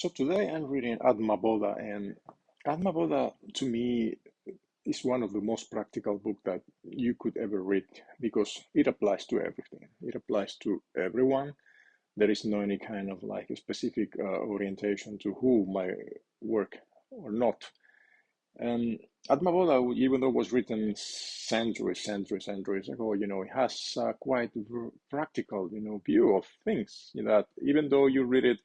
So today I'm reading Atma Bodha, and Atma Bodha to me is one of the most practical books that you could ever read because it applies to everything. It applies to everyone. There is no any kind of like a specific orientation to who might work or not. And Atma Bodha, even though it was written centuries ago, it has a quite practical, view of things. That even though you read it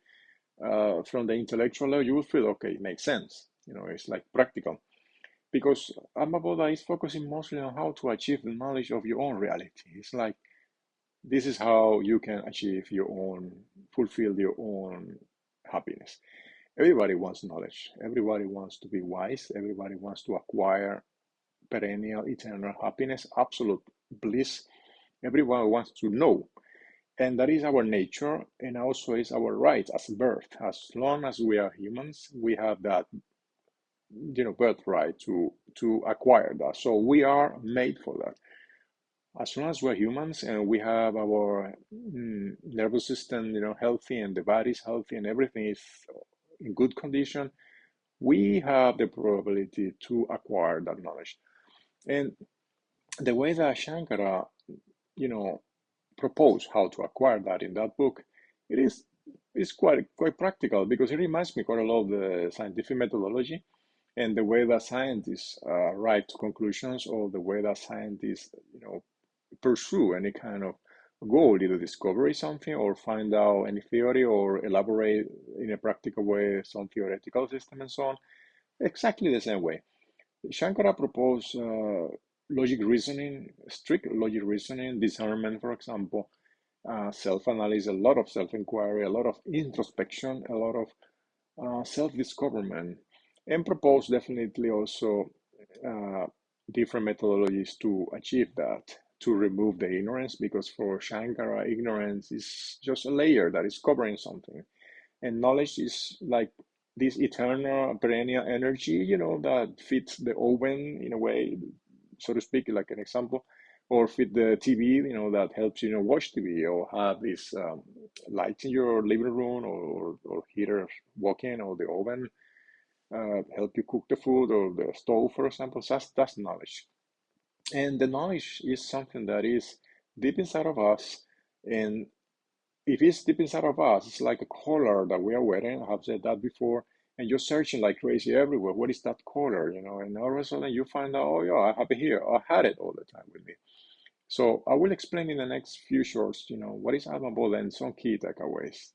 from the intellectual level, you will feel okay, it makes sense. It's like practical because Bodha is focusing mostly on how to achieve the knowledge of your own reality. It's like this is how you can achieve your own, fulfill your own happiness. Everybody wants knowledge. Everybody wants to be wise. Everybody wants to acquire perennial, eternal happiness, absolute bliss. Everyone wants to know. And that is our nature, and also is our right as birth. As long as we are humans, we have that, birthright to acquire that. So we are made for that. As long as we're humans and we have our nervous system, healthy, and the body is healthy, and everything is in good condition, we have the probability to acquire that knowledge. And the way that Shankara, you know, propose how to acquire that in that book, it is quite practical because it reminds me quite a lot of the scientific methodology and the way that scientists write conclusions, or the way that scientists pursue any kind of goal, either discover something or find out any theory or elaborate in a practical way some theoretical system and so on. Exactly the same way. Shankara proposed logic reasoning, strict logic reasoning, discernment, for example, self-analysis, a lot of self-inquiry, a lot of introspection, a lot of self-discoverment, and propose definitely also uh, different methodologies to achieve that, to remove the ignorance, because for Shankara, ignorance is just a layer that is covering something, and knowledge is like this eternal, perennial energy, that fits the oven in a way, so to speak, like an example, or fit the TV, that helps watch TV, or have this lights in your living room, or heater working, or the oven help you cook the food, or the stove, for example. So that's knowledge, and the knowledge is something that is deep inside of us, and if it's deep inside of us, it's like a color that we are wearing. I have said that before. And you're searching like crazy everywhere. What is that color? And all of a sudden you find out, oh yeah, I have it here. I had it all the time with me. So I will explain in the next few shorts, what is Atma Bodha and some key takeaways.